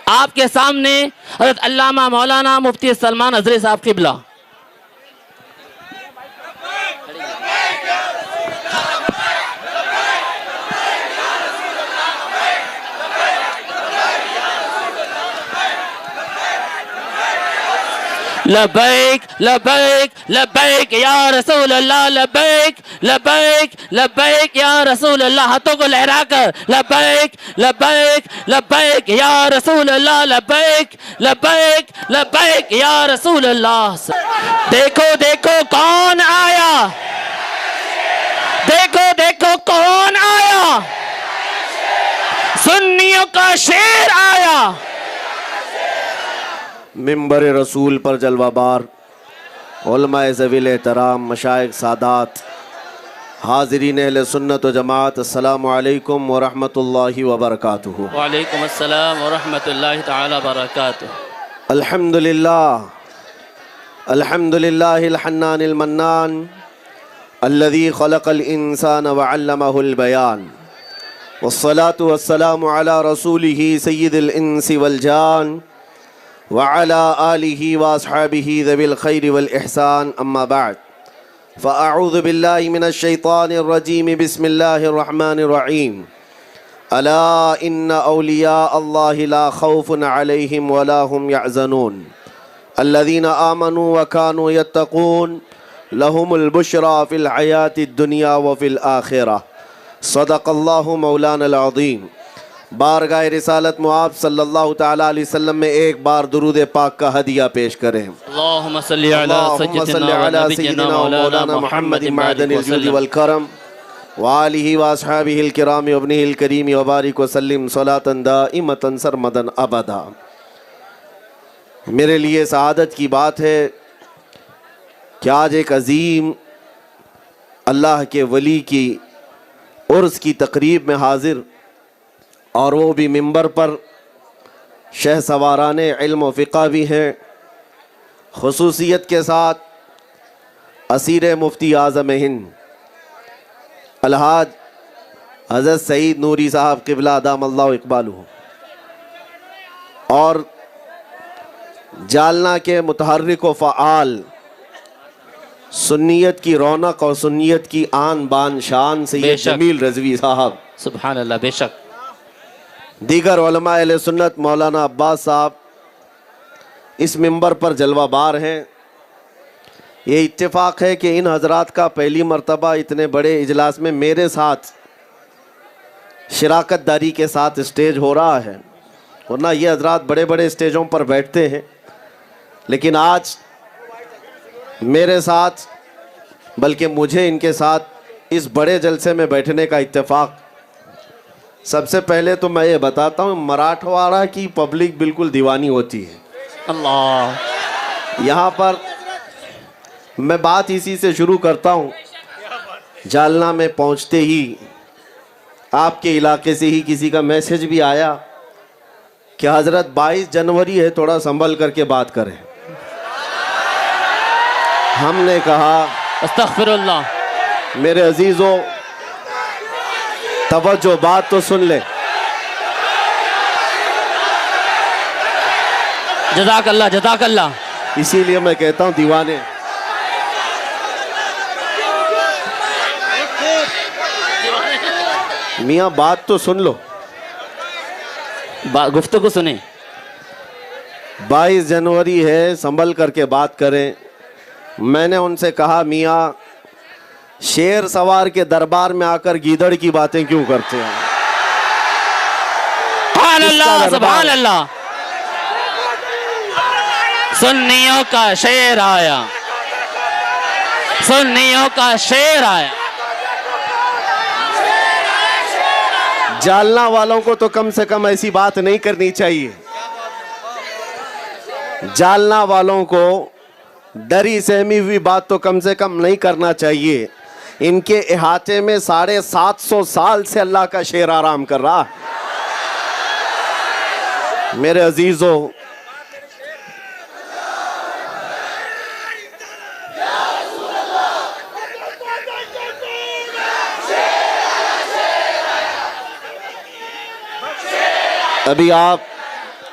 آپ کے سامنے حضرت علامہ مولانا مفتی سلمان ازری صاحب قبلہ. لبیک لبیک لبیک یا رسول اللہ، لبیک لبیک لبیک یا رسول اللہ. ہاتھوں کو لہرا کر لبیک لبیک لبیک یا رسول اللہ، لبیک لبیک لبیک یا رسول اللہ. دیکھو دیکھو کون آیا، دیکھو دیکھو کون آیا، سنیوں کا شیر آیا. ممبر رسول پر جلوہ بار علماء ذویل احترام، مشائخ، سادات، حاضرین اہل سنت و جماعت، السلام علیکم ورحمۃ اللہ وبرکاتہ. وعلیکم السلام ورحمۃ اللہ تعالی وبرکاتہ. الحمدللہ الحمدللہ الحنان المنان الذي خلق الانسان وعلمه البیان، والصلاة والسلام علی رسولہ سید الانس والجان وعلى آلہ واصحابہ ذوی الخیر والإحسان. اما بعد فاعوذ باللہ من الشیطان الرجیم، بسم اللہ الرحمن الرحیم. الا ان اولیاء اللہ لا خوف علیہم ولا هم يحزنون الذین آمنوا وكانوا يتقون لهم البشرى في الحیاة الدنیا وفي الآخرة. صدق اللہ مولانا العظیم. بارگاہ رسالت معاب صلی اللہ تعالیٰ علیہ وسلم میں ایک بار درود پاک کا ہدیہ پیش کریں. اللہم صلی علی سیدنا مولانا محمد معدن الجود والکرم وآلہ واصحابہ الکرام وابنہ الکریم وبارک وسلم صلاۃ دائمۃ سرمدا ابدا. میرے لیے سعادت کی بات ہے کہ آج ایک عظیم اللہ کے ولی کی عرس کی تقریب میں حاضر، اور وہ بھی ممبر پر شہ سواران علم و فقہ بھی ہیں، خصوصیت کے ساتھ اسیر مفتی اعظم ہند الحاج حضرت سعید نوری صاحب قبلہ ادام اللہ اقبالہ، اور جالنا کے متحرک و فعال، سنیت کی رونق اور سنیت کی آن بان شان سید جمیل رضوی صاحب. سبحان اللہ. بے شک. دیگر علماء اہل سنت مولانا عباس صاحب اس ممبر پر جلوہ بار ہیں. یہ اتفاق ہے کہ ان حضرات کا پہلی مرتبہ اتنے بڑے اجلاس میں میرے ساتھ شراکت داری کے ساتھ اسٹیج ہو رہا ہے، ورنہ یہ حضرات بڑے بڑے اسٹیجوں پر بیٹھتے ہیں، لیکن آج میرے ساتھ، بلکہ مجھے ان کے ساتھ اس بڑے جلسے میں بیٹھنے کا اتفاق. سب سے پہلے تو میں یہ بتاتا ہوں، مراٹھواڑہ کی پبلک بالکل دیوانی ہوتی ہے. اللہ. یہاں پر میں بات اسی سے شروع کرتا ہوں. جالنا میں پہنچتے ہی آپ کے علاقے سے ہی کسی کا میسج بھی آیا کہ حضرت 22 جنوری ہے، تھوڑا سنبھل کر کے بات کریں. ہم نے کہا استغفر اللہ. میرے عزیزوں توجہ، بات تو سن لے. جزاک اللہ جزاک اللہ. اسی لیے میں کہتا ہوں دیوانے. میاں بات تو سن لو، گفتگو سنیں. 22 جنوری ہے، سنبھل کر کے بات کریں. میں نے ان سے کہا میاں شیر سوار کے دربار میں آ کر گیدڑ کی باتیں کیوں کرتے ہیں؟ سبحان اللہ سبحان اللہ. سنیوں کا شیر آیا، سنیوں کا شیر آیا. جالنا والوں کو تو کم سے کم ایسی بات نہیں کرنی چاہیے. جالنا والوں کو ڈری سہمی ہوئی بات تو کم سے کم نہیں کرنا چاہیے. ان کے احاطے میں 750 سال سے اللہ کا شیر آرام کر رہا ہے. میرے عزیزوں، ابھی آپ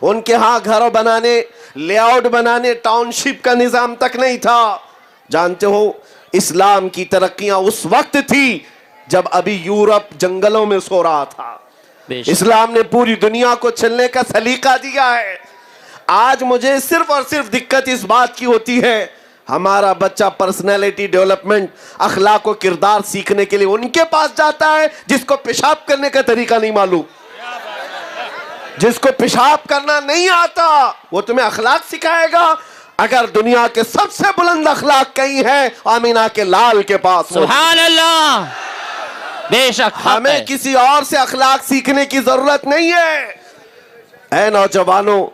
ان کے ہاں گھر بنانے، لے آؤٹ بنانے، ٹاؤن شپ کا نظام تک نہیں تھا۔ جانتے ہو اسلام کی ترقیاں اس وقت تھی جب ابھی یورپ جنگلوں میں سو رہا تھا۔ بے شک۔ اسلام نے پوری دنیا کو چلنے کا سلیقہ دیا ہے۔ آج مجھے صرف اور صرف دقت اس بات کی ہوتی ہے، ہمارا بچہ پرسنالٹی ڈیولپمنٹ، اخلاق و کردار سیکھنے کے لیے ان کے پاس جاتا ہے جس کو پیشاب کرنے کا طریقہ نہیں معلوم، جس کو پیشاب کرنا نہیں آتا وہ تمہیں اخلاق سکھائے گا۔ اگر دنیا کے سب سے بلند اخلاق کہیں ہیں آمینہ کے لال کے پاس۔ سبحان اللہ، بے شک حق ہمیں ہے۔ کسی اور سے اخلاق سیکھنے کی ضرورت نہیں ہے۔ اے نوجوانوں،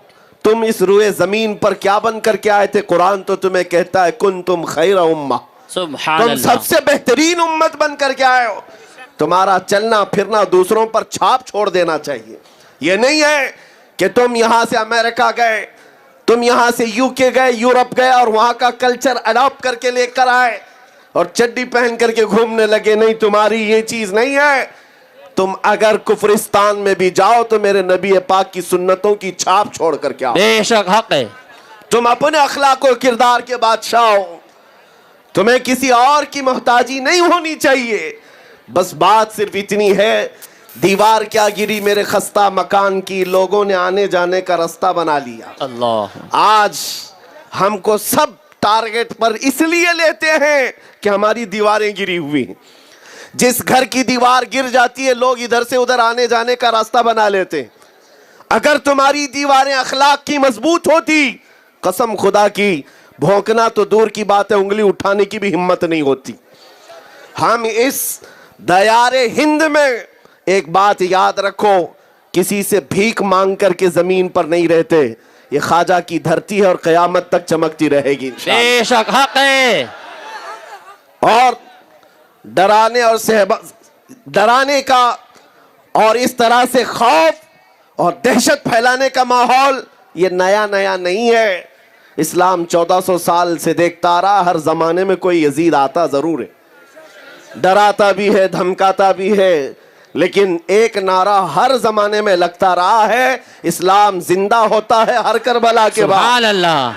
تم اس روئے زمین پر کیا بن کر کے آئے تھے؟ قرآن تو تمہیں کہتا ہے کنتم خیر امہ، سبحان تم اللہ، سب سے بہترین امت بن کر کے آئے ہو۔ تمہارا چلنا پھرنا دوسروں پر چھاپ چھوڑ دینا چاہیے۔ یہ نہیں ہے کہ تم یہاں سے امریکہ گئے، تم یہاں سے یو کے گئے، یورپ گئے اور وہاں کا کلچر اڈاپٹ کر کے لے کر آئے اور چڈی پہن کر کے گھومنے لگے۔ نہیں، تمہاری یہ چیز نہیں ہے۔ تم اگر کفرستان میں بھی جاؤ تو میرے نبی پاک کی سنتوں کی چھاپ چھوڑ کر کے آؤ۔ بے شک حق ہے۔ تم اپنے اخلاق و کردار کے بادشاہ ہو، تمہیں کسی اور کی محتاجی نہیں ہونی چاہیے۔ بس بات صرف اتنی ہے، دیوار کیا گری میرے خستہ مکان کی، لوگوں نے آنے جانے کا راستہ بنا لیا۔ اللہ، آج ہم کو سب ٹارگٹ پر اس لیے لیتے ہیں کہ ہماری دیواریں گری ہوئی ہیں۔ جس گھر کی دیوار گر جاتی ہے لوگ ادھر سے ادھر آنے جانے کا راستہ بنا لیتے ہیں۔ اگر تمہاری دیواریں اخلاق کی مضبوط ہوتی، قسم خدا کی، بھونکنا تو دور کی بات ہے، انگلی اٹھانے کی بھی ہمت نہیں ہوتی۔ ہم اس دیار ہند میں ایک بات یاد رکھو، کسی سے بھیک مانگ کر کے زمین پر نہیں رہتے، یہ خواجہ کی دھرتی ہے اور قیامت تک چمکتی رہے گی انشاءاللہ۔ بے شک حق ہے۔ اور ڈرانے کا اور اس طرح سے خوف اور دہشت پھیلانے کا ماحول یہ نیا نہیں ہے۔ اسلام 1400 سال سے دیکھتا آ رہا، ہر زمانے میں کوئی یزید آتا ضرور ہے، ڈراتا بھی ہے، دھمکاتا بھی ہے، لیکن ایک نعرہ ہر زمانے میں لگتا رہا ہے، اسلام زندہ ہوتا ہے ہر کربلا کے بعد۔ سبحان اللہ،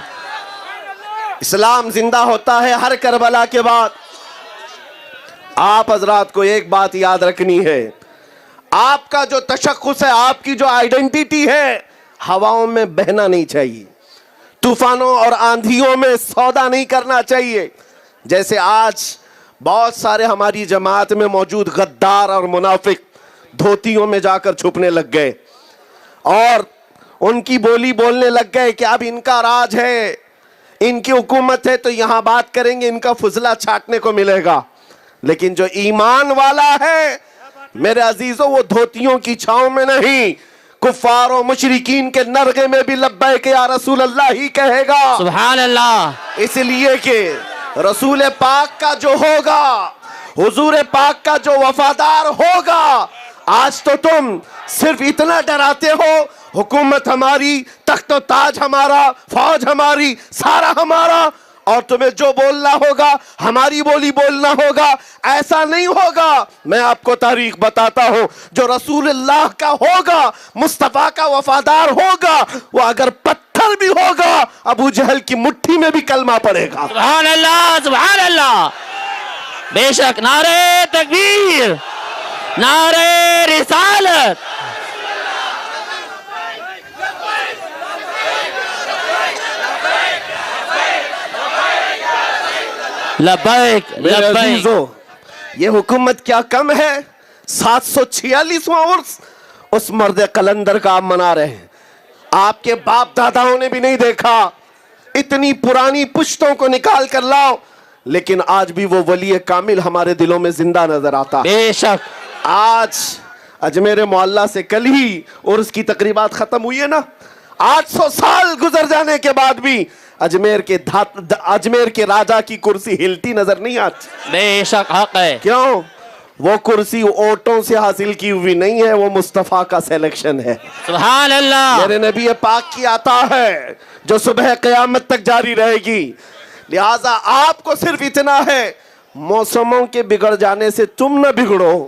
اسلام زندہ ہوتا ہے ہر کربلا کے بعد۔ آپ حضرات کو ایک بات یاد رکھنی ہے، آپ کا جو تشخص ہے، آپ کی جو آئیڈینٹی ہے، ہواؤں میں بہنا نہیں چاہیے، طوفانوں اور آندھیوں میں سودا نہیں کرنا چاہیے۔ جیسے آج بہت سارے ہماری جماعت میں موجود غدار اور منافق دھوتیوں میں جا کر چھپنے لگ گئے اور ان کی بولی بولنے لگ گئے کہ اب ان کا راج ہے، ان کی حکومت ہے تو یہاں بات کریں گے، ان کا فضلہ چھاٹنے کو ملے گا۔ لیکن جو ایمان والا ہے میرے عزیزوں، وہ دھوتیوں کی چھاؤں میں نہیں، کفار و مشرکین کے نرغے میں بھی لبیک یا رسول اللہ ہی کہے گا۔ سبحان اللہ، اس لیے کہ رسول پاک کا جو ہوگا، حضور پاک کا جو وفادار ہوگا، آج تو تم صرف اتنا ڈراتے ہو، حکومت ہماری، تخت و تاج ہمارا، فوج ہماری، سارا ہمارا، اور تمہیں جو بولنا ہوگا ہماری بولی بولنا ہوگا، ایسا نہیں ہوگا۔ میں آپ کو تاریخ بتاتا ہوں، جو رسول اللہ کا ہوگا، مصطفیٰ کا وفادار ہوگا، وہ اگر پتھر بھی ہوگا ابو جہل کی مٹھی میں بھی کلمہ پڑے گا۔ سبحان اللہ، سبحان اللہ، بے شک۔ نعرہ تکبیر، نعرہ رسالت، لبیک میرے لبیک۔ عزیزو، یہ حکومت کیا کم ہے؟ 746واں عرس اس مرد قلندر کا آپ منا رہے ہیں، آپ کے باپ داداؤں نے بھی نہیں دیکھا۔ اتنی پرانی پشتوں کو نکال کر لاؤ، لیکن آج بھی وہ ولی کامل ہمارے دلوں میں زندہ نظر آتا۔ بے شک، آج اجمیر معلیٰ سے کل ہی عرس کی تقریبات ختم ہوئی ہے نا، 800 سال گزر جانے کے بعد بھی اجمیر کے راجہ کی کرسی ہلتی نظر نہیں آتی۔ بے شک حق ہے۔ کیوں؟ وہ کرسی اوٹوں سے حاصل کی ہوئی نہیں ہے، وہ مصطفیٰ کا سیلیکشن ہے، سبحان اللہ، میرے نبی پاک کی عطا ہے جو صبح قیامت تک جاری رہے گی۔ لہٰذا آپ کو صرف اتنا ہے، موسموں کے بگڑ جانے سے تم نہ بگڑو،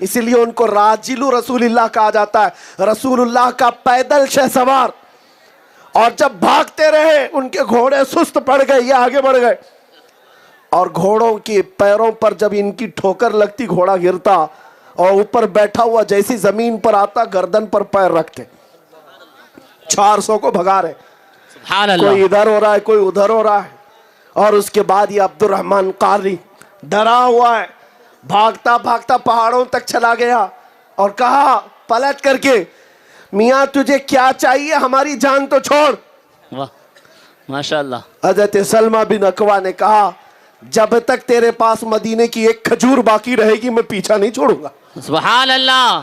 اس لیے ان کو راجل رسول اللہ کہا جاتا ہے، رسول اللہ کا پیدل شہ سوار. اور جب بھاگتے رہے ان کے گھوڑے سست پڑ گئے، یہ آگے بڑھ گئے، اور گھوڑوں کے پیروں پر جب ان کی ٹھوکر لگتی گھوڑا گرتا، اور اوپر بیٹھا ہوا جیسی زمین پر آتا گردن پر پیر رکھتے. 400 کو بھگا رہے، سبحان اللہ. کوئی ادھر ہو رہا ہے کوئی ادھر ہو رہا ہے. اور اس کے بعد یہ عبد الرحمن قاری ڈرا ہوا ہے، بھاگتا بھاگتا پہاڑوں تک چلا گیا اور کہا پلٹ کر کے، میاں تجھے کیا چاہیے، ہماری جان تو چھوڑ. واہ ماشاءاللہ. حضرت سلمہ بن اکوا نے کہا جب تک تیرے پاس مدینے کی ایک کھجور باقی رہے گی میں پیچھا نہیں چھوڑوں گا. سبحان اللہ.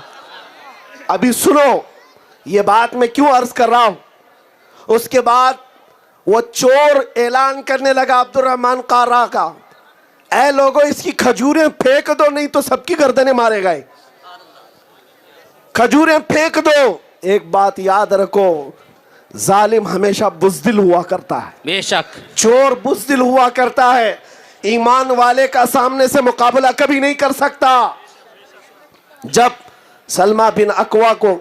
ابھی سنو یہ بات میں کیوں عرض کر رہا ہوں. اس کے بعد وہ چور اعلان کرنے لگا عبد الرحمن قارا کا، اے لوگوں اس کی کھجوریں پھینک دو نہیں تو سب کی گردنیں مارے گئے. کھجوریں پھینک دو. ایک بات یاد رکھو، ظالم ہمیشہ بزدل ہوا کرتا ہے، بے شک. چور بزدل ہوا کرتا ہے، ایمان والے کا سامنے سے مقابلہ کبھی نہیں کر سکتا. جب سلمہ بن اکوا کو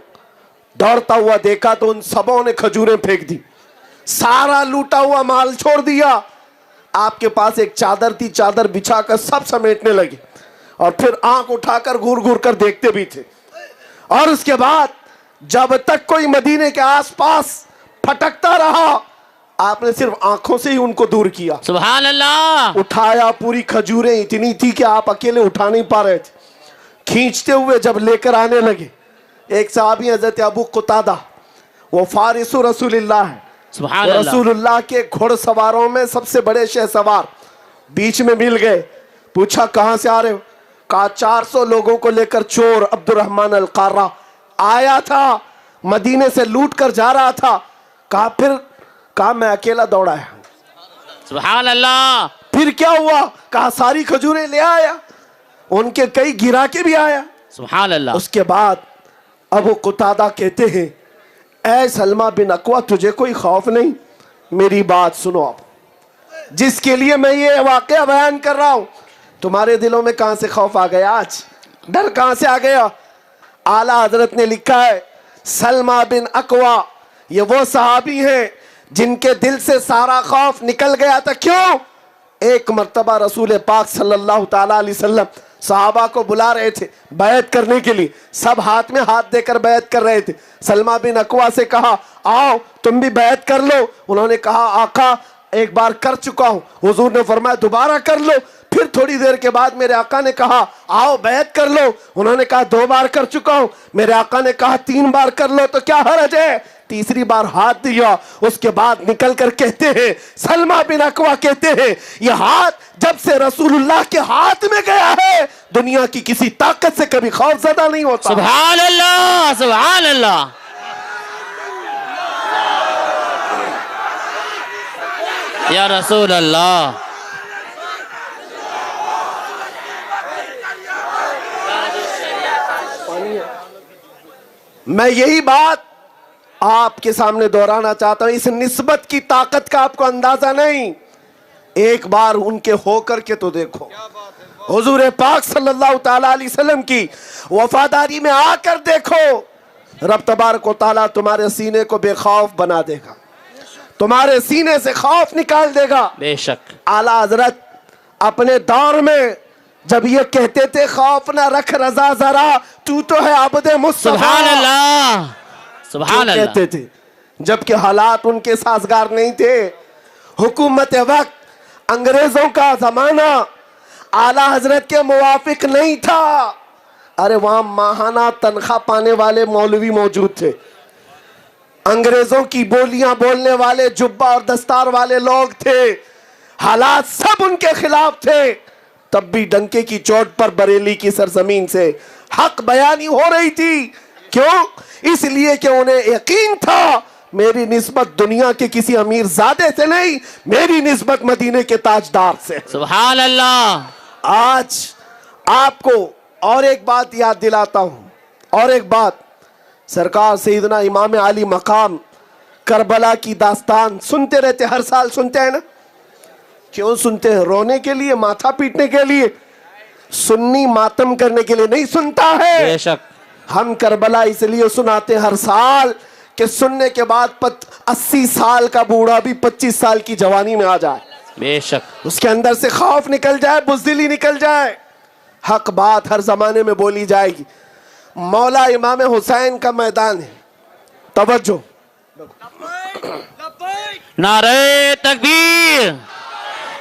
دوڑتا ہوا دیکھا تو ان سبوں نے کھجوریں پھینک دی، سارا لوٹا ہوا مال چھوڑ دیا. آپ کے پاس ایک چادر تھی، چادر بچھا کر سب سمیٹنے لگے اور پھر آنکھ اٹھا کر گھور گھور کر دیکھتے بھی تھے. اور اس کے بعد جب تک کوئی مدینے کے آس پاس پھٹکتا رہا آپ نے صرف آنکھوں سے ہی ان کو دور کیا. سبحان اللہ. اٹھایا، پوری کھجوریں اتنی تھی کہ آپ اکیلے اٹھا نہیں پا رہے تھے. کھینچتے ہوئے جب لے کر آنے لگے، ایک صحابی حضرت ابو قتادہ، وہ فارس رسول اللہ ہے، سبحان اللہ. رسول اللہ کے گھوڑ سواروں میں سب سے بڑے شہ سوار، بیچ میں مل گئے. پوچھا کہاں سے آ رہے ہو؟ کہا 400 لوگوں کو لے کر چور عبد الرحمن القارہ آیا تھا، مدینے سے لوٹ کر جا رہا تھا. کہا پھر؟ کہا میں اکیلا دوڑا ہے. سبحان اللہ. پھر کیا ہوا؟ کہا ساری کھجوریں لے آیا، ان کے کئی گرا کے بھی آیا. سبحان اللہ. اس کے بعد ابو قتادہ کہتے ہیں اے سلمہ بن اکوا تجھے کوئی خوف نہیں؟ میری بات سنو. اب جس کے لیے میں یہ واقعہ بیان کر رہا ہوں تمہارے دلوں میں کہاں سے خوف آ گیا؟ آج ڈر کہاں سے آ گیا؟ اعلیٰ حضرت نے لکھا ہے سلمہ بن اکوا یہ وہ صحابی ہیں جن کے دل سے سارا خوف نکل گیا تھا. کیوں؟ ایک مرتبہ رسول پاک صلی اللہ تعالیٰ علیہ وسلم صحابہ کو بلا رہے تھے بیعت کرنے کے لیے، سب ہاتھ میں ہاتھ دے کر بیعت کر رہے تھے. سلمہ بن اکوا سے کہا آؤ تم بھی بیعت کر لو. انہوں نے کہا آقا ایک بار کر چکا ہوں. حضور نے فرمایا دوبارہ کر لو. پھر تھوڑی دیر کے بعد میرے آقا نے کہا آؤ بیعت کر لو. انہوں نے کہا 2 بار کر چکا ہوں. میرے آقا نے کہا 3 بار کر لو تو کیا حرج ہے؟ تیسری بار ہاتھ دیا. اس کے بعد نکل کر کہتے ہیں سلمہ بن اکوا کہتے ہیں یہ ہاتھ جب سے رسول اللہ کے ہاتھ میں گیا ہے دنیا کی کسی طاقت سے کبھی خوف زدہ نہیں ہوتا. سبحان اللہ. سبحان اللہ. یا رسول اللہ. میں یہی بات آپ کے سامنے دہرانا چاہتا ہوں. اس نسبت کی طاقت کا آپ کو اندازہ نہیں. ایک بار ان کے ہو کر کے تو دیکھو. حضور پاک صلی اللہ تعالیٰ علیہ وسلم کی وفاداری میں آ کر دیکھو. رب تبارک و تعالیٰ تمہارے سینے کو بے خوف بنا دے گا، تمہارے سینے سے خوف نکال دے گا. بے شک. اعلیٰ حضرت اپنے دور میں جب یہ کہتے تھے خوف نہ رکھ رضا ذرا تو ہے عبد مصطفیٰ. سبحان اللہ. سبحان اللہ. کہتے تھے جبکہ حالات ان کے سازگار نہیں تھے. حکومت وقت انگریزوں کا زمانہ اعلیٰ حضرت کے موافق نہیں تھا. ارے وہاں ماہانہ تنخواہ پانے والے مولوی موجود تھے، انگریزوں کی بولیاں بولنے والے جبہ اور دستار والے لوگ تھے. حالات سب ان کے خلاف تھے. تب بھی ڈنکے کی چوٹ پر بریلی کی سرزمین سے حق بیانی ہو رہی تھی. کیوں؟ اس لیے کہ انہیں یقین تھا میری نسبت دنیا کے کسی امیر زادے سے نہیں، میری نسبت مدینے کے تاجدار سے. سبحان اللہ. آج آپ کو اور ایک بات یاد دلاتا ہوں. اور ایک بات، سرکار سیدنا امام علی مقام کربلا کی داستان سنتے رہتے، ہر سال سنتے ہیں نا. کیوں سنتے ہیں؟ رونے کے لیے، ماتھا پیٹنے کے لیے؟ سنی ماتم کرنے کے لیے نہیں سنتا ہے. بے شک. ہم کربلا اس لیے سناتے ہر سال کہ سننے کے بعد 80 سال کا بوڑھا بھی 25 سال کی جوانی میں آ جائے. بے شک. اس کے اندر سے خوف نکل جائے, بزدلی نکل جائے. حق بات ہر زمانے میں بولی جائے گی. مولا امام حسین کا میدان ہے. توجہ. نعرہ تکبیر.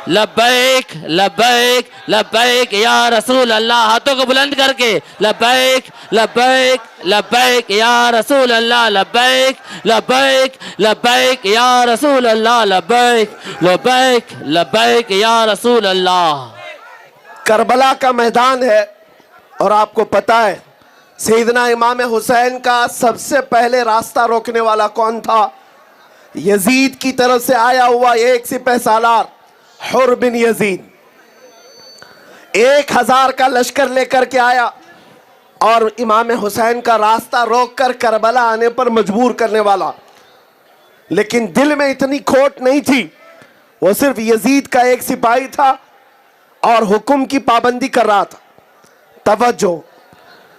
لبیک لبیک لبیک یا رسول اللہ. ہاتھوں کو بلند کر کے لبیک لبیک لبیک یا رسول اللہ. لبیک لبیک لبیک یا رسول اللہ. لبیک لبیک لبیک یا رسول اللہ. کربلا کا میدان ہے اور آپ کو پتا ہے سیدنا امام حسین کا سب سے پہلے راستہ روکنے والا کون تھا؟ یزید کی طرف سے آیا ہوا ایک سپہ سالار حر بن یزید 1000 کا لشکر لے کر کے آیا اور امام حسین کا راستہ روک کر کربلا آنے پر مجبور کرنے والا. لیکن دل میں اتنی کھوٹ نہیں تھی, وہ صرف یزید کا ایک سپاہی تھا اور حکم کی پابندی کر رہا تھا. توجہ.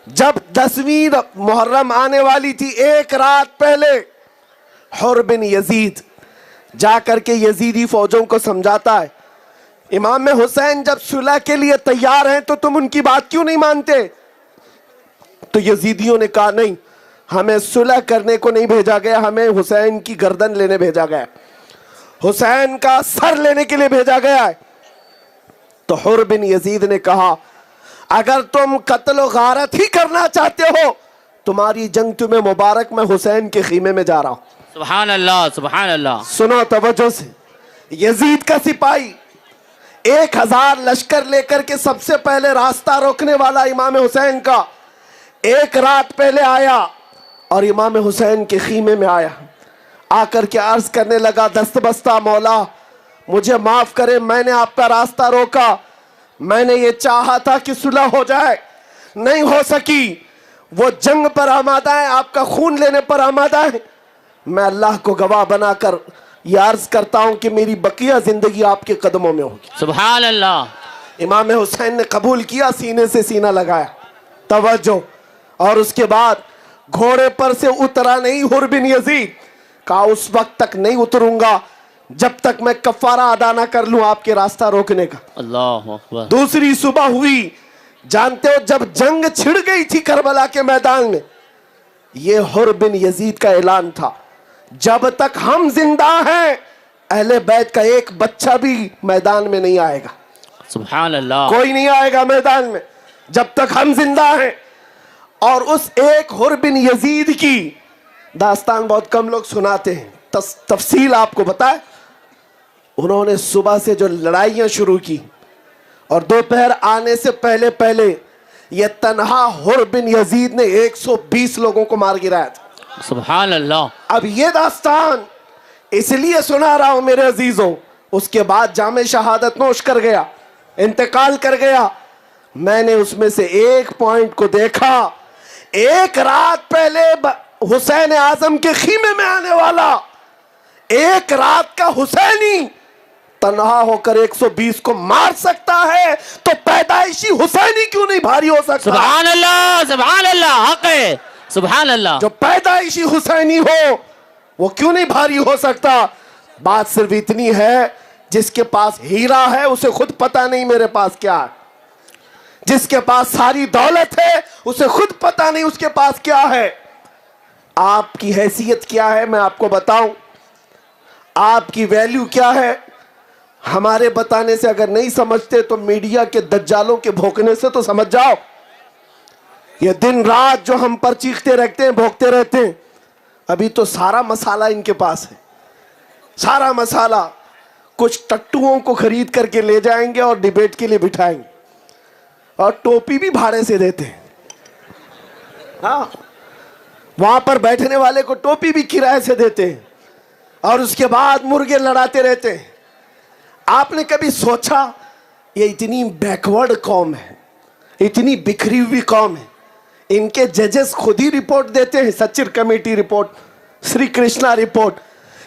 جب 10ویں محرم آنے والی تھی, ایک رات پہلے حر بن یزید جا کر کے یزیدی فوجوں کو سمجھاتا ہے امام حسین جب صلح کے لیے تیار ہیں تو تم ان کی بات کیوں نہیں مانتے؟ تو یزیدیوں نے کہا نہیں, ہمیں صلح کرنے کو نہیں بھیجا گیا, ہمیں حسین کی گردن لینے بھیجا گیا, حسین کا سر لینے کے لیے بھیجا گیا ہے. تو حر بن یزید نے کہا اگر تم قتل و غارت ہی کرنا چاہتے ہو تمہاری جنگ تمہیں مبارک, میں حسین کے خیمے میں جا رہا ہوں. سبحان اللہ سبحان اللہ. سنو توجہ سے. یزید کا سپاہی 1000 لشکر لے کر کے سب سے پہلے راستہ روکنے والا امام حسین کا ایک رات پہلے آیا اور امام حسین کے خیمے میں آیا. آ کر کے عرض کرنے لگا دست بستہ مولا مجھے معاف کرے, میں نے آپ کا راستہ روکا, میں نے یہ چاہا تھا کہ صلح ہو جائے, نہیں ہو سکی. وہ جنگ پر آمادہ ہے, آپ کا خون لینے پر آمادہ ہے. میں اللہ کو گواہ بنا کر یہ عرض کرتا ہوں کہ میری بقیہ زندگی آپ کے قدموں میں ہوگی. سبحان اللہ. امام حسین نے قبول کیا, سینے سے سینہ لگایا. توجہ. اور اس کے بعد گھوڑے پر سے اترا نہیں حر بن یزید, کہا اس وقت تک نہیں اتروں گا جب تک میں کفارہ ادا نہ کر لوں آپ کے راستہ روکنے کا. اللہ اکبر. دوسری صبح ہوئی, جانتے ہو جب جنگ چھڑ گئی تھی کربلا کے میدان میں, یہ حر بن یزید کا اعلان تھا جب تک ہم زندہ ہیں اہل بیت کا ایک بچہ بھی میدان میں نہیں آئے گا. سبحان اللہ. کوئی نہیں آئے گا میدان میں جب تک ہم زندہ ہیں. اور اس ایک حر بن یزید کی داستان بہت کم لوگ سناتے ہیں, تفصیل آپ کو بتائے. انہوں نے صبح سے جو لڑائیاں شروع کی اور دوپہر آنے سے پہلے پہلے یہ تنہا حر بن یزید نے 120 لوگوں کو مار گرایا تھا. سبحان اللہ. اب یہ داستان اس لیے سنا رہا ہوں میرے عزیزوں, اس کے بعد جام شہادت نوش کر گیا, انتقال کر گیا. میں نے اس میں سے ایک پوائنٹ کو دیکھا, ایک رات پہلے حسین اعظم کے خیمے میں آنے والا ایک رات کا حسینی تنہا ہو کر 120 کو مار سکتا ہے تو پیدائشی حسینی کیوں نہیں بھاری ہو سکتا؟ سبحان اللہ سبحان اللہ. حق ہے. سبحان اللہ. جو پیدائشی حسینی ہو وہ کیوں نہیں بھاری ہو سکتا؟ بات صرف اتنی ہے, جس کے پاس ہیرا ہے اسے خود پتا نہیں میرے پاس کیا ہے, جس کے پاس ساری دولت ہے اسے خود پتا نہیں اس کے پاس کیا ہے. آپ کی حیثیت کیا ہے میں آپ کو بتاؤں, آپ کی ویلیو کیا ہے ہمارے بتانے سے اگر نہیں سمجھتے تو میڈیا کے دجالوں کے بھونکنے سے تو سمجھ جاؤ. یہ دن رات جو ہم پر چیختے رہتے ہیں, بھونکتے رہتے ہیں, ابھی تو سارا مسالہ ان کے پاس ہے, سارا مسالہ. کچھ ٹٹوؤں کو خرید کر کے لے جائیں گے اور ڈیبیٹ کے لیے بٹھائیں گے, اور ٹوپی بھی بھاڑے سے دیتے ہیں. ہاں, وہاں پر بیٹھنے والے کو ٹوپی بھی کرائے سے دیتے ہیں, اور اس کے بعد مرغے لڑاتے رہتے ہیں. آپ نے کبھی سوچا یہ اتنی بیکورڈ قوم ہے, اتنی بکھری ہوئی قوم ہے, ان کے ججز خود ہی رپورٹ دیتے ہیں, سچر کمیٹی رپورٹ, سری کرشنا رپورٹ,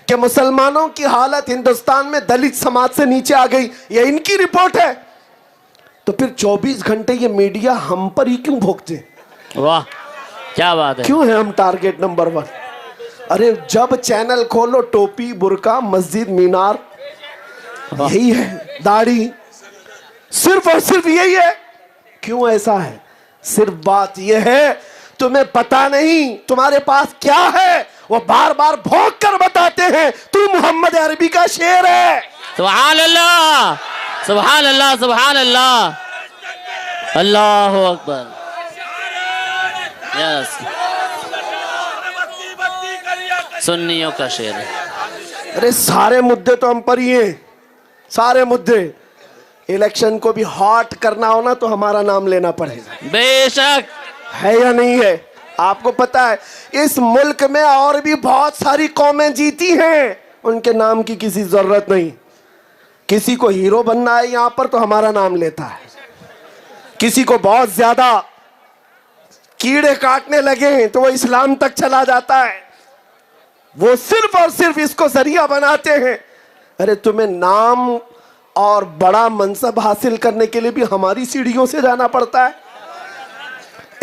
کہ مسلمانوں کی حالت ہندوستان میں دلت سماج سے نیچے آ گئی, یہ ان کی رپورٹ ہے. تو پھر 24 گھنٹے یہ میڈیا ہم پر ہی کیوں بھوکتے ہیں؟ واہ کیا بات ہے. کیوں ہیں ہم ٹارگٹ نمبر 1؟ ارے جب چینل کھولو ٹوپی برقع مسجد مینار یہی ہے، داڑھی، صرف اور صرف یہی ہے. کیوں ایسا ہے؟ صرف بات یہ ہے تمہیں پتا نہیں تمہارے پاس کیا ہے. وہ بار بار بھونک کر بتاتے ہیں تو محمد عربی کا شعر ہے. سبحان اللہ سبحان اللہ سبحان اللہ اللہ اکبر. یس سنیوں کا شعر ہے. ارے سارے مدے تو ہم پر ہی ہیں، سارے مدے. الیکشن کو بھی ہاٹ کرنا ہونا تو ہمارا نام لینا پڑے گا. بے شک ہے یا نہیں ہے؟ آپ کو پتا ہے اس ملک میں اور بھی بہت ساری قومیں جیتی ہیں، ان کے نام کی کسی ضرورت نہیں. کسی کو ہیرو بننا ہے یہاں پر تو ہمارا نام لیتا ہے. کسی کو بہت زیادہ کیڑے کاٹنے لگے ہیں تو وہ اسلام تک چلا جاتا ہے. وہ صرف اور صرف اس کو ذریعہ بناتے ہیں. ارے تمہیں نام اور بڑا منصب حاصل کرنے کے لیے بھی ہماری سیڑھیوں سے جانا پڑتا ہے.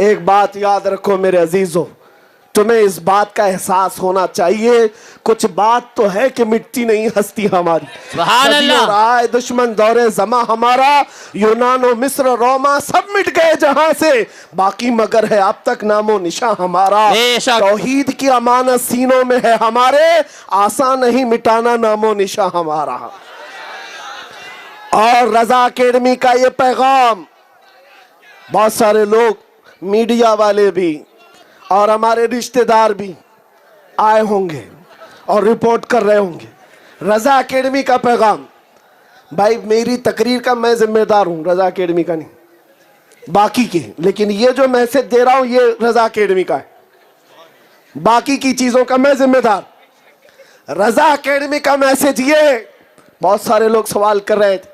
ایک بات یاد رکھو میرے عزیزو، تمہیں اس بات کا احساس ہونا چاہیے کچھ بات تو ہے کہ مٹتی نہیں ہستی ہماری. سبحان اللہ. صدیوں رائے دشمن دور زماں ہمارا، یونان و مصر روما سب مٹ گئے جہاں سے، باقی مگر ہے اب تک نام و نشاں ہمارا. بے شک. توحید کی امانت سینوں میں ہے ہمارے، آسان نہیں مٹانا نام و نشاں ہمارا. اور رضا اکیڈمی کا یہ پیغام بہت سارے لوگ میڈیا والے بھی اور ہمارے رشتہ دار بھی آئے ہوں گے اور رپورٹ کر رہے ہوں گے. رضا اکیڈمی کا پیغام، بھائی میری تقریر کا میں ذمہ دار ہوں، رضا اکیڈمی کا نہیں، باقی کے. لیکن یہ جو میسج دے رہا ہوں یہ رضا اکیڈمی کا ہے، باقی کی چیزوں کا میں ذمہ دار. رضا اکیڈمی کا میسج یہ ہے. بہت سارے لوگ سوال کر رہے تھے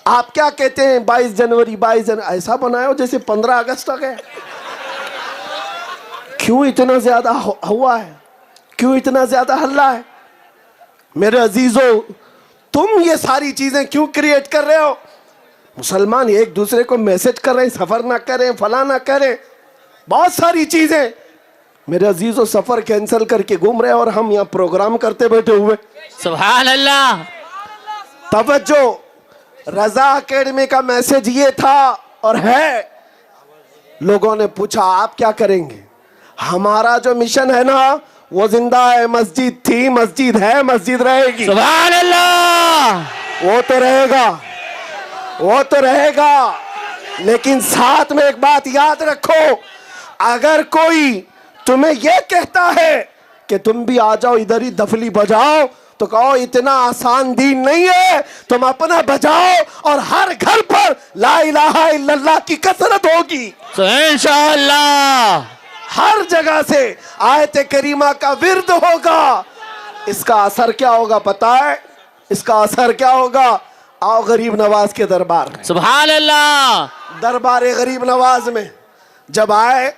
آپ کیا کہتے ہیں 22 جنوری ایسا بنایا ہو جیسے 15 اگست آ گئے. کیوں اتنا زیادہ ہوا ہے؟ کیوں اتنا زیادہ ہلہ ہے؟ میرے عزیزو تم یہ ساری چیزیں کیوں کریٹ کر رہے ہو؟ مسلمان ایک دوسرے کو میسج کر رہے ہیں سفر نہ کریں فلاں نہ کریں، بہت ساری چیزیں. میرے عزیزو سفر کینسل کر کے گھوم رہے ہیں اور ہم یہاں پروگرام کرتے بیٹھے ہوئے. سبحان اللہ. توجہ، رضا اکیڈمی کا میسج یہ تھا اور ہے. لوگوں نے پوچھا آپ کیا کریں گے؟ ہمارا جو مشن ہے نا وہ زندہ ہے. مسجد تھی، مسجد ہے، مسجد رہے گی. سبحان اللہ. وہ تو رہے گا، وہ تو رہے گا. لیکن ساتھ میں ایک بات یاد رکھو، اگر کوئی تمہیں یہ کہتا ہے کہ تم بھی آ جاؤ ادھر ہی دفلی بجاؤ تو کہو اتنا آسان دین نہیں ہے. تم اپنا بجاؤ اور ہر گھر پر لا الہ الا اللہ کی کثرت ہوگی. انشاءاللہ ہر جگہ سے آیت کریمہ کا ورد ہوگا. اس کا اثر کیا ہوگا پتا ہے؟ اس کا اثر کیا ہوگا؟ آؤ غریب نواز کے دربار میں. سبحان اللہ. دربار غریب نواز میں جب آئے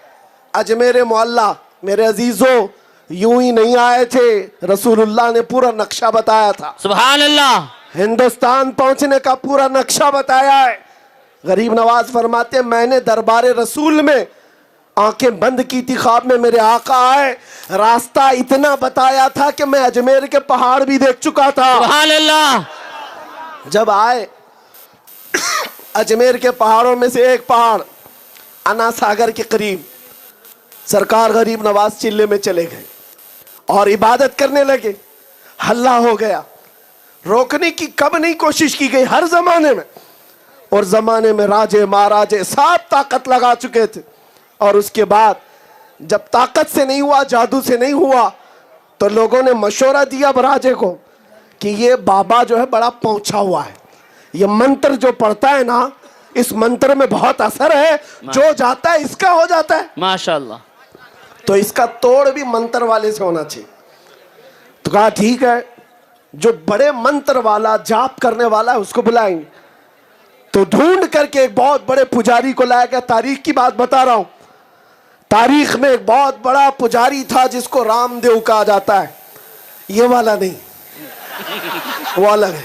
اجمیر معلیٰ، میرے عزیزو یوں ہی نہیں آئے تھے، رسول اللہ نے پورا نقشہ بتایا تھا. سبحان اللہ. ہندوستان پہنچنے کا پورا نقشہ بتایا ہے. غریب نواز فرماتے ہیں میں نے دربار رسول میں آنکھیں بند کی تھی، خواب میں میرے آقا آئے، راستہ اتنا بتایا تھا کہ میں اجمیر کے پہاڑ بھی دیکھ چکا تھا. سبحان اللہ. جب آئے اجمیر کے پہاڑوں میں سے ایک پہاڑ انا ساگر کے قریب، سرکار غریب نواز چلے میں چلے گئے اور عبادت کرنے لگے. ہلہ ہو گیا. روکنے کی کب نہیں کوشش کی گئی، ہر زمانے میں. اور زمانے میں راجے مہاراجے سب طاقت لگا چکے تھے. اور اس کے بعد جب طاقت سے نہیں ہوا، جادو سے نہیں ہوا، تو لوگوں نے مشورہ دیا راجے کو کہ یہ بابا جو ہے بڑا پہنچا ہوا ہے، یہ منتر جو پڑھتا ہے نا اس منتر میں بہت اثر ہے، جو جاتا ہے اس کا ہو جاتا ہے. ماشاءاللہ. تو اس کا توڑ بھی منتر والے سے ہونا چاہیے. تو کہا ٹھیک ہے، جو بڑے منتر والا جاپ کرنے والا ہے اس کو بلائیں گے. تو ڈھونڈ کر کے ایک بہت بڑے پجاری کو لایا گیا. تاریخ کی بات بتا رہا ہوں. تاریخ میں ایک بہت بڑا پجاری تھا جس کو رام دیو کہا جاتا ہے. یہ والا نہیں، وہ الگ ہے.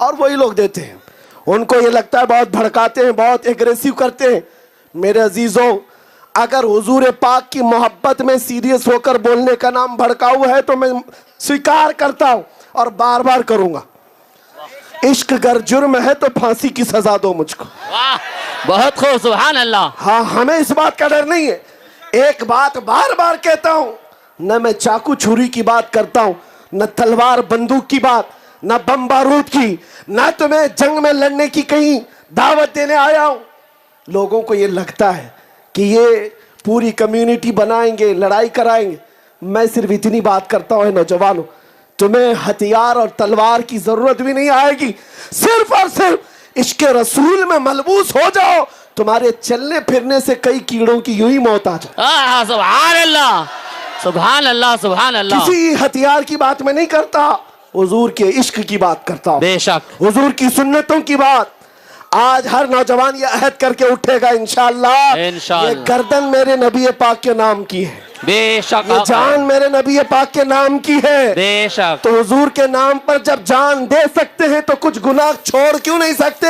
اور وہی لوگ دیتے ہیں. ان کو یہ لگتا ہے بہت بھڑکاتے ہیں, بہت ایگریسو کرتے ہیں. میرے عزیزوں, اگر حضور پاک کی محبت میں سیریس ہو کر بولنے کا نام بھڑکاؤ ہے تو میں سویکار کرتا ہوں اور بار بار کروں گا. عشق گر جرم ہے تو پھانسی کی سزا دو مجھ کو. واہ, بہت خوب, سبحان اللہ. ہاں, ہمیں اس بات کا ڈر نہیں ہے. ایک بات بار بار کہتا ہوں, نہ میں چاقو چھری کی بات کرتا ہوں, نہ تلوار بندوق کی بات, نہ بم بارود کی, نہ تمہیں جنگ میں لڑنے کی کہیں دعوت دینے آیا ہوں. لوگوں کو یہ لگتا ہے کہ یہ پوری کمیونٹی بنائیں گے, لڑائی کرائیں گے. میں صرف اتنی بات کرتا ہوں نوجوانوں, تمہیں ہتھیار اور تلوار کی ضرورت بھی نہیں آئے گی. صرف اور صرف عشق رسول میں ملبوس ہو جاؤ, تمہارے چلنے پھرنے سے کئی کیڑوں کی یوں ہی موت آ جائے. سبحان اللہ, سبحان اللہ, سبحان اللہ. کسی ہتھیار کی بات میں نہیں کرتا, حضور کے عشق کی بات کرتا ہوں, بے شک, حضور کی سنتوں کی بات. آج ہر نوجوان یہ عہد کر کے اٹھے گا انشاءاللہ, یہ گردن میرے نبی پاک کے نام کی ہے, بے شک, یہ جان میرے نبی پاک کے نام کی ہے, بے شک. تو حضور کے نام پر جب جان دے سکتے ہیں تو کچھ گناہ چھوڑ کیوں نہیں سکتے؟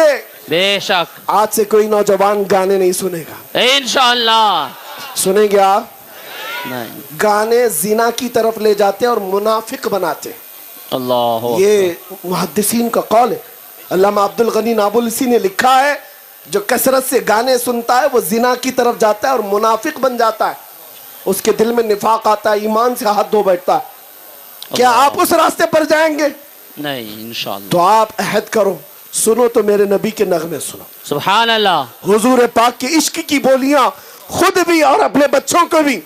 بے شک. آج سے کوئی نوجوان گانے نہیں سنے گا. انشاءاللہ سنیں گے آپ؟ نہیں. گانے زنا کی طرف لے جاتے اور منافق بناتے. اللہ, یہ محدثین کا قول ہے. علامہ عبد الغنی نابلسی نے لکھا ہے, جو کثرت سے گانے سنتا ہے وہ زنا کی طرف جاتا ہے اور منافق بن جاتا ہے. اس کے دل میں نفاق آتا ہے, ایمان سے ہاتھ دھو بیٹھتا ہے. کیا آپ اس راستے پر جائیں گے؟ نہیں, انشاءاللہ. تو آپ عہد کرو, سنو تو میرے نبی کے نغمے سنو, سبحان اللہ. حضور پاک کے عشق کی بولیاں خود بھی اور اپنے بچوں کو بھی,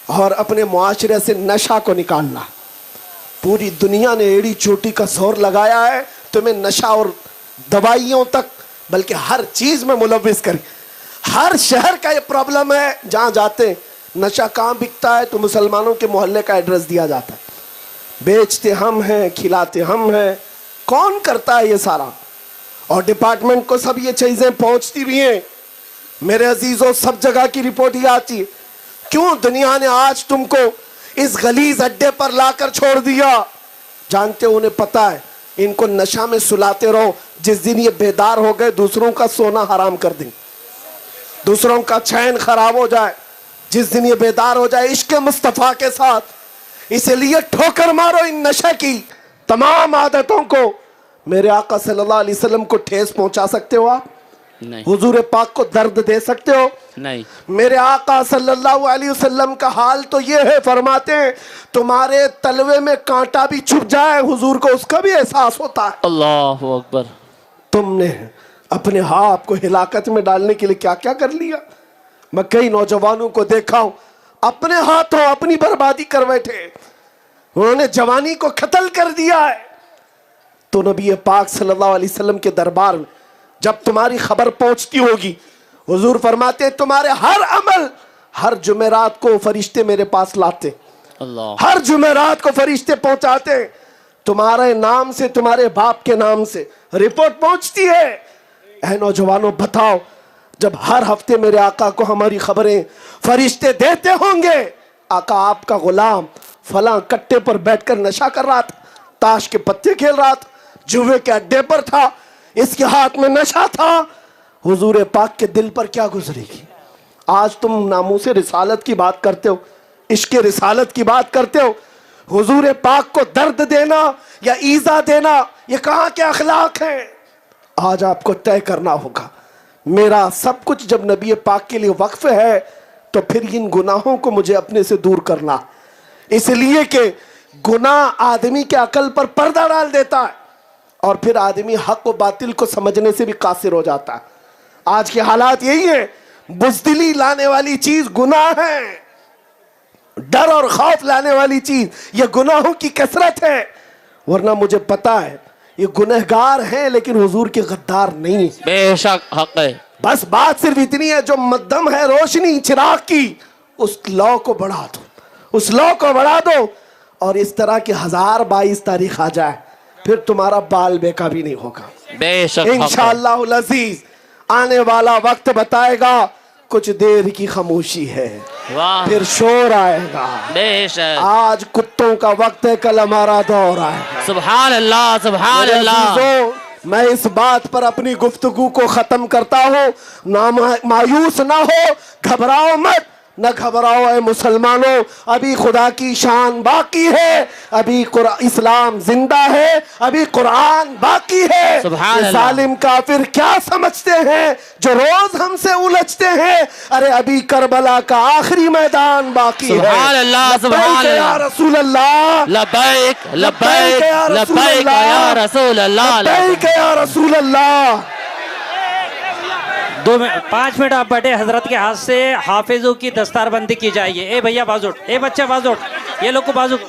اور اپنے معاشرے سے نشہ کو نکالنا. پوری دنیا نے ایڑی چوٹی کا زور لگایا ہے تمہیں نشہ اور دوائیوں تک, بلکہ ہر چیز میں ملوث کریں. ہر شہر کا یہ پرابلم ہے, جہاں جاتے ہیں نشہ کہاں بکتا ہے تو مسلمانوں کے محلے کا ایڈریس دیا جاتا ہے. بیچتے ہم ہیں, کھلاتے ہم ہیں. کون کرتا ہے یہ سارا؟ اور ڈپارٹمنٹ کو سب یہ چیزیں پہنچتی بھی ہیں. میرے عزیزوں, سب جگہ کی رپورٹ یہ آتی ہے. کیوں دنیا نے آج تم کو اس غلیظ اڈے پر لا کر چھوڑ دیا؟ جانتے ہو, انہیں پتا ہے ان کو نشہ میں سلاتے رہو, جس دن یہ بیدار ہو گئے دوسروں کا سونا حرام کر دیں, دوسروں کا چین خراب ہو جائے, جس دن یہ بیدار ہو جائے عشق مصطفیٰ کے ساتھ. اسی لیے ٹھوکر مارو ان نشہ کی تمام عادتوں کو. میرے آقا صلی اللہ علیہ وسلم کو ٹھیس پہنچا سکتے ہو آپ؟ نہیں, حضور پاک کو درد دے سکتے ہو؟ نہیں. میرے آقا صلی اللہ علیہ وسلم کا حال تو یہ ہے, فرماتے ہیں تمہارے تلوے میں کانٹا بھی چھپ جائے حضور کو اس کا بھی احساس ہوتا ہے. اللہ اکبر. تم نے اپنے ہاتھ کو ہلاکت میں ڈالنے کے لیے کیا کیا کر لیا. میں کئی نوجوانوں کو دیکھا ہوں اپنے ہاتھوں اپنی بربادی کر بیٹھے, انہوں نے جوانی کو قتل کر دیا ہے. تو نبی پاک صلی اللہ علیہ وسلم کے دربار میں جب تمہاری خبر پہنچتی ہوگی, حضور فرماتے تمہارے ہر عمل ہر جمعرات کو فرشتے میرے پاس لاتے, اللہ, ہر جمعرات کو فرشتے پہنچاتے, تمہارے نام سے, تمہارے باپ کے نام سے رپورٹ پہنچتی ہے. اے نوجوانوں بتاؤ, جب ہر ہفتے میرے آقا کو ہماری خبریں فرشتے دیتے ہوں گے, آقا آپ کا غلام فلاں کٹے پر بیٹھ کر نشہ کر رہا تھا, تاش کے پتے کھیل رہا تھا, جوے کے اڈے پر تھا, اس کے ہاتھ میں نشہ تھا, حضور پاک کے دل پر کیا گزرے گی؟ آج تم ناموس رسالت کی بات کرتے ہو, عشق رسالت کی بات کرتے ہو. حضور پاک کو درد دینا یا ایذا دینا یہ کہاں کے اخلاق ہیں؟ آج آپ کو طے کرنا ہوگا. میرا سب کچھ جب نبی پاک کے لیے وقف ہے تو پھر ان گناہوں کو مجھے اپنے سے دور کرنا, اس لیے کہ گناہ آدمی کے عقل پر پردہ ڈال دیتا ہے اور پھر آدمی حق و باطل کو سمجھنے سے بھی قاصر ہو جاتا ہے. آج کے حالات یہی ہیں, بزدلی لانے والی چیز گناہ ہے, ڈر اور خوف لانے والی چیز یہ گناہوں کی کثرت ہے. ورنہ مجھے پتا ہے یہ گنہگار ہیں لیکن حضور کے غدار نہیں ہیں. بے شک حق ہے. بس بات صرف اتنی ہے, جو مدھم ہے روشنی چراغ کی, اس لو کو بڑھا دو, اس لو کو بڑھا دو, اور اس طرح کی 1022 تاریخ آ جائے پھر تمہارا بال بیکا بھی نہیں ہوگا. بے شک انشاءاللہ العزیز. آنے والا وقت بتائے گا, کچھ دیر کی خاموشی ہے, واہ, پھر شور آئے گا. بے شک. آج کتوں کا وقت ہے, کل ہمارا دور آئے گا. سبحان اللہ, سبحان اللہ. میں اس بات پر اپنی گفتگو کو ختم کرتا ہوں، مایوس نہ ہو، گھبراؤ مت، نہ گھبراؤ اے مسلمانوں، ابھی خدا کی شان باقی ہے، ابھی اسلام زندہ ہے، ابھی قرآن باقی ہے۔ سبحان یہ اللہ۔ ظالم کافر کیا سمجھتے ہیں جو روز ہم سے الجھتے ہیں؟ ارے ابھی کربلا کا آخری میدان باقی ہے۔ سبحان اللہ، سبحان لبیک یا اللہ۔ رسول اللہ، لبیک لبیک لبیک یا رسول لبیک اللہ، یا رسول اللہ، لبیک یا رسول اللہ۔ 5 منٹ آپ بیٹھے، حضرت کے ہاتھ سے حافظوں کی دستار بندی کی جائے گی۔ اے بھیا باز اٹھ، اے بچہ باز اٹھ، یہ لوگ کو باز اٹھ۔